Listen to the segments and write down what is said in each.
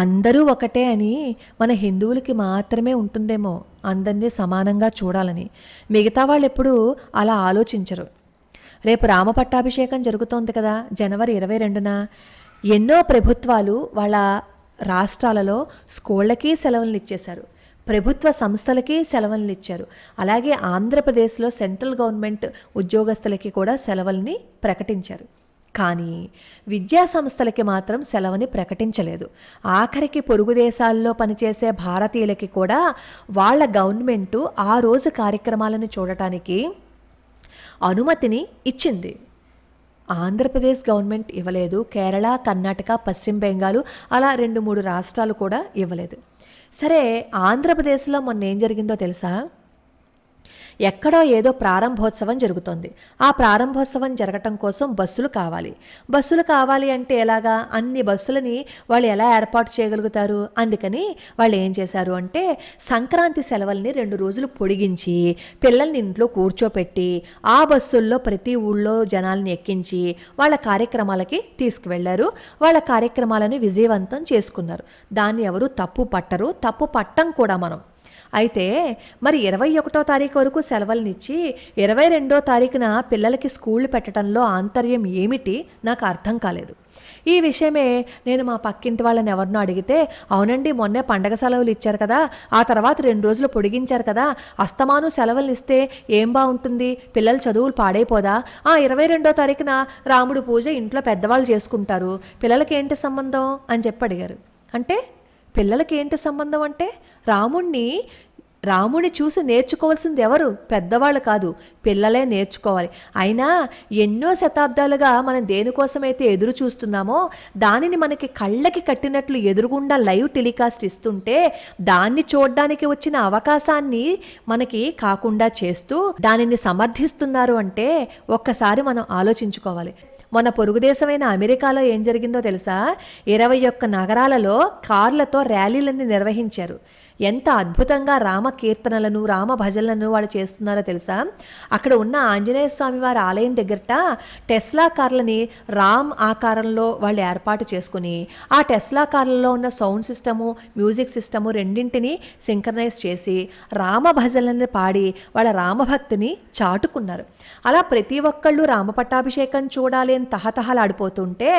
అందరూ ఒకటే అని మన హిందువులకి మాత్రమే ఉంటుందేమో, అందరినీ సమానంగా చూడాలని. మిగతా వాళ్ళు ఎప్పుడూ అలా ఆలోచించరు. రేపు రామ పట్టాభిషేకం జరుగుతోంది కదా, జనవరి 22న. ఎన్నో ప్రభుత్వాలు వాళ్ళ రాష్ట్రాలలో స్కూళ్ళకి సెలవులను ఇచ్చేశారు, ప్రభుత్వ సంస్థలకి సెలవులను ఇచ్చారు. అలాగే ఆంధ్రప్రదేశ్లో సెంట్రల్ గవర్నమెంట్ ఉద్యోగస్తులకి కూడా సెలవుల్ని ప్రకటించారు. కానీ విద్యా సంస్థలకి మాత్రం సెలవుని ప్రకటించలేదు. ఆఖరికి పొరుగు దేశాల్లో పనిచేసే భారతీయులకి కూడా వాళ్ళ గవర్నమెంటు ఆ రోజు కార్యక్రమాలను చూడటానికి అనుమతిని ఇచ్చింది. ఆంధ్రప్రదేశ్ గవర్నమెంట్ ఇవ్వలేదు. కేరళ, కర్ణాటక, పశ్చిమ బెంగాల్ అలా 2-3 రాష్ట్రాలు కూడా ఇవ్వలేదు. సరే, ఆంధ్రప్రదేశ్లో మొన్న ఏం జరిగిందో తెలుసా? ఎక్కడో ఏదో ప్రారంభోత్సవం జరుగుతోంది. ఆ ప్రారంభోత్సవం జరగటం కోసం బస్సులు కావాలి అంటే ఎలాగా? అన్ని బస్సులని వాళ్ళు ఎలా ఏర్పాటు చేయగలుగుతారు? అందుకని వాళ్ళు ఏం చేశారు అంటే, సంక్రాంతి సెలవుల్ని 2 రోజులు పొడిగించి పిల్లల్ని ఇంట్లో కూర్చోపెట్టి ఆ బస్సుల్లో ప్రతి ఊళ్ళో జనాల్ని ఎక్కించి వాళ్ళ కార్యక్రమాలకి తీసుకువెళ్లారు. వాళ్ళ కార్యక్రమాలను విజయవంతం చేసుకున్నారు. దాన్ని ఎవరు తప్పు పట్టరు, తప్పు పట్టం కూడా మనం. అయితే మరి 21వ తారీఖు వరకు సెలవులనిచ్చి 22వ తారీఖున పిల్లలకి స్కూళ్ళు పెట్టడంలో ఆంతర్యం ఏమిటి నాకు అర్థం కాలేదు. ఈ విషయమే నేను మా పక్కింటి వాళ్ళని ఎవరినో అడిగితే, అవునండి మొన్నే పండగ సెలవులు ఇచ్చారు కదా, ఆ తర్వాత 2 రోజులు పొడిగించారు కదా, అస్తమాను సెలవులు ఇస్తే ఏం బాగుంటుంది, పిల్లల చదువులు పాడైపోదా? 22వ తారీఖున రాముడు పూజ ఇంట్లో పెద్దవాళ్ళు చేసుకుంటారు, పిల్లలకి ఏంటి సంబంధం అని చెప్పి అడిగారు. అంటే పిల్లలకి ఏంటి సంబంధం అంటే, రాముడిని చూసి నేర్చుకోవాల్సింది ఎవరు? పెద్దవాళ్ళు కాదు, పిల్లలే నేర్చుకోవాలి. అయినా ఎన్నో శతాబ్దాలుగా మనం దేనికోసమైతే ఎదురు చూస్తున్నామో దానిని మనకి కళ్ళకి కట్టినట్లు ఎదురుగుండా లైవ్ టెలికాస్ట్ ఇస్తుంటే దాన్ని చూడడానికి వచ్చిన అవకాశాన్ని మనకి కాకుండా చేస్తూ దానిని సమర్థిస్తున్నారు అంటే ఒక్కసారి మనం ఆలోచించుకోవాలి. మన పొరుగు దేశమైన అమెరికాలో ఏం జరిగిందో తెలుసా? 21 నగరాలలో కార్లతో ర్యాలీలను నిర్వహించారు. ఎంత అద్భుతంగా రామ కీర్తనలను, రామ భజనలను వాళ్ళు చేస్తున్నారో తెలుసా? అక్కడ ఉన్న ఆంజనేయ స్వామి వారి ఆలయం దగ్గరట టెస్లా కార్లని రామ్ ఆకారంలో వాళ్ళు ఏర్పాటు చేసుకుని ఆ టెస్లా కార్లలో ఉన్న సౌండ్ సిస్టము, మ్యూజిక్ సిస్టము రెండింటిని సింక్రనైజ్ చేసి రామ భజనలను పాడి వాళ్ళ రామభక్తిని చాటుకున్నారు. అలా ప్రతి ఒక్కళ్ళు రామ పట్టాభిషేకం చూడాలి అని తహతహలాడిపోతుంటే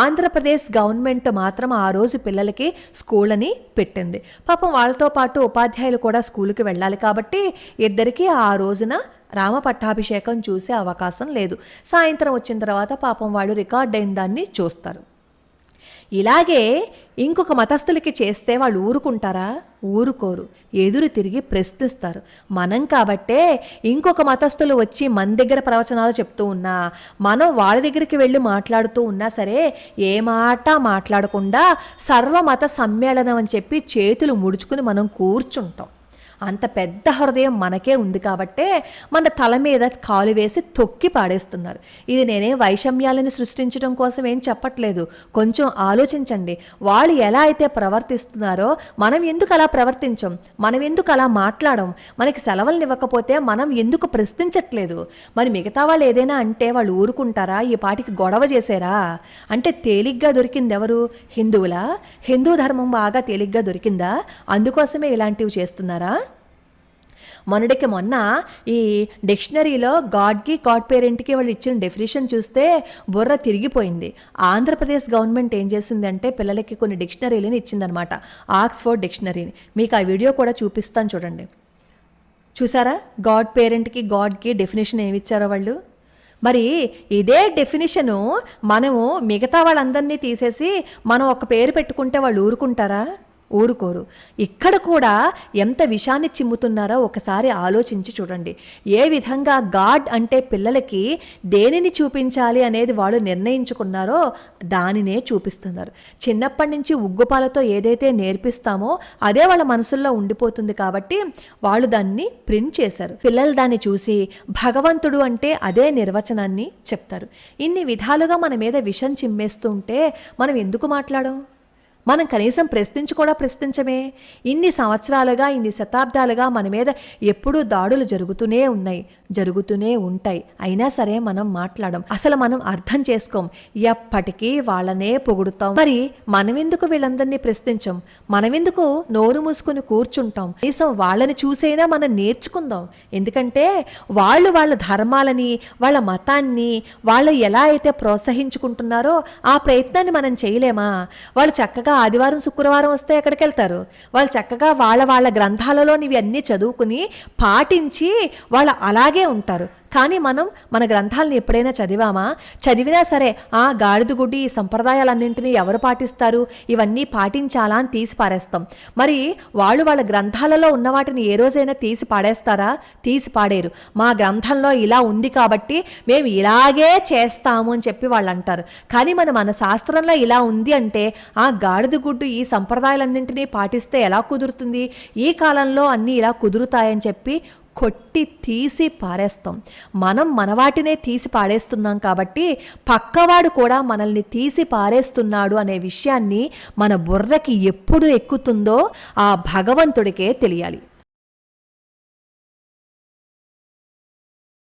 ఆంధ్రప్రదేశ్ గవర్నమెంట్ మాత్రం ఆ రోజు పిల్లలకి స్కూళ్ళని పెట్టింది. పాపం వాళ్ళతో పాటు ఉపాధ్యాయులు కూడా స్కూల్కి వెళ్ళాలి కాబట్టి ఇద్దరికీ ఆ రోజున రామ పట్టాభిషేకం చూసే అవకాశం లేదు. సాయంత్రం వచ్చిన తర్వాత పాపం వాళ్ళు రికార్డ్ అయిన దాన్ని చూస్తారు. ఇలాగే ఇంకొక మతస్థులకి చేస్తే వాళ్ళు ఊరుకుంటారా? ఊరుకోరు, ఎదురు తిరిగి ప్రశ్నిస్తారు. మనం కాబట్టే ఇంకొక మతస్థులు వచ్చి మన దగ్గర ప్రవచనాలు చెప్తూ ఉన్నా, మనం వాళ్ళ దగ్గరికి వెళ్ళి మాట్లాడుతూ ఉన్నా సరే ఏ మాట మాట్లాడకుండా సర్వమత సమ్మేళనం అని చెప్పి చేతులు ముడుచుకుని మనం కూర్చుంటాం. అంత పెద్ద హృదయం మనకే ఉంది కాబట్టే మన తల మీద కాలు వేసి తొక్కి పాడేస్తున్నారు. ఇది నేనే వైషమ్యాలను సృష్టించడం కోసం ఏం చెప్పట్లేదు. కొంచెం ఆలోచించండి. వాళ్ళు ఎలా అయితే ప్రవర్తిస్తున్నారో మనం ఎందుకు అలా ప్రవర్తించం? మనం ఎందుకు అలా మాట్లాడం? మనకి సెలవులను ఇవ్వకపోతే మనం ఎందుకు ప్రశ్నించట్లేదు? మరి మిగతా వాళ్ళు ఏదైనా అంటే వాళ్ళు ఊరుకుంటారా? ఈ పాటికి గొడవ చేశారా? అంటే తేలిగ్గా దొరికింది ఎవరు? హిందువులా? హిందూ ధర్మం బాగా తేలిగ్గా దొరికిందా? అందుకోసమే ఇలాంటివి చేస్తున్నారా? మొన్నటికి మొన్న ఈ డిక్షనరీలో గాడ్ పేరెంట్కి వాళ్ళు ఇచ్చిన డెఫినేషన్ చూస్తే బుర్ర తిరిగిపోయింది. ఆంధ్రప్రదేశ్ గవర్నమెంట్ ఏం చేసిందంటే పిల్లలకి కొన్ని డిక్షనరీలను ఇచ్చిందనమాట, ఆక్స్ఫోర్డ్ డిక్షనరీని. మీకు ఆ వీడియో కూడా చూపిస్తాను చూడండి. చూసారా గాడ్ పేరెంట్కి గాడ్కి డెఫినేషన్ ఏమి ఇచ్చారో వాళ్ళు? మరి ఇదే డెఫినేషను మనము మిగతా వాళ్ళందరినీ తీసేసి మనం ఒక పేరు పెట్టుకుంటే వాళ్ళు ఊరుకుంటారా? ఊరుకోరు. ఇక్కడ కూడా ఎంత విషాన్ని చిమ్ముతున్నారో ఒకసారి ఆలోచించి చూడండి. ఏ విధంగా గాడ్ అంటే పిల్లలకి దేనిని చూపించాలి అనేది వాళ్ళు నిర్ణయించుకున్నారో దానినే చూపిస్తున్నారు. చిన్నప్పటి నుంచి ఉగ్గుపాలతో ఏదైతే నేర్పిస్తామో అదే వాళ్ళ మనసుల్లో ఉండిపోతుంది కాబట్టి వాళ్ళు దాన్ని ప్రింట్ చేశారు. పిల్లలు దాన్ని చూసి భగవంతుడు అంటే అదే నిర్వచనాన్ని చెప్తారు. ఇన్ని విధాలుగా మన మీద విషం చిమ్మేస్తుంటే మనం ఎందుకు మాట్లాడం? మనం కనీసం ప్రశ్నించమే. ఇన్ని సంవత్సరాలుగా, ఇన్ని శతాబ్దాలుగా మన మీద ఎప్పుడూ దాడులు జరుగుతూనే ఉంటాయి. అయినా సరే మనం మాట్లాడం, అసలు మనం అర్థం చేసుకోం, ఎప్పటికీ వాళ్ళనే పొగుడుతాం. మరి మనమెందుకు వీళ్ళందరినీ ప్రశ్నించం? మనమెందుకు నోరు మూసుకుని కూర్చుంటాం? కనీసం వాళ్ళని చూసైనా మనం నేర్చుకుందాం. ఎందుకంటే వాళ్ళు వాళ్ళ ధర్మాలని, వాళ్ళ మతాన్ని వాళ్ళు ఎలా అయితే ప్రోత్సహించుకుంటున్నారో ఆ ప్రయత్నాన్ని మనం చేయలేమా? వాళ్ళు చక్కగా ఆదివారం శుక్రవారం వస్తే ఎక్కడికి వెళ్తారు? వాళ్ళు చక్కగా వాళ్ళ గ్రంథాలలో ఇవి అన్నీ చదువుకుని పాటించి వాళ్ళు అలాగే ఉంటారు. కానీ మనం మన గ్రంథాలను ఎప్పుడైనా చదివినా సరే గాడిద గుడ్డి ఈ సంప్రదాయాలన్నింటినీ ఎవరు పాటిస్తారు, ఇవన్నీ పాటించాలా అని తీసి పారేస్తాం. మరి వాళ్ళ గ్రంథాలలో ఉన్న వాటిని ఏ రోజైనా తీసి పాడేస్తారా? తీసి పాడేరు. మా గ్రంథంలో ఇలా ఉంది కాబట్టి మేము ఇలాగే చేస్తాము అని చెప్పి వాళ్ళు అంటారు. కానీ మన శాస్త్రంలో ఇలా ఉంది అంటే గాడిద గుడ్డు ఈ సంప్రదాయాలన్నింటినీ పాటిస్తే ఎలా కుదురుతుంది? ఈ కాలంలో అన్నీ ఇలా కుదురుతాయని చెప్పి కొట్టి తీసి పారేస్తాం. మనం మన వాటినే తీసి పాడేస్తున్నాం కాబట్టి పక్కవాడు కూడా మనల్ని తీసి పారేస్తున్నాడు అనే విషయాన్ని మన బుర్రకి ఎప్పుడు ఎక్కుతుందో ఆ భగవంతుడికే తెలియాలి.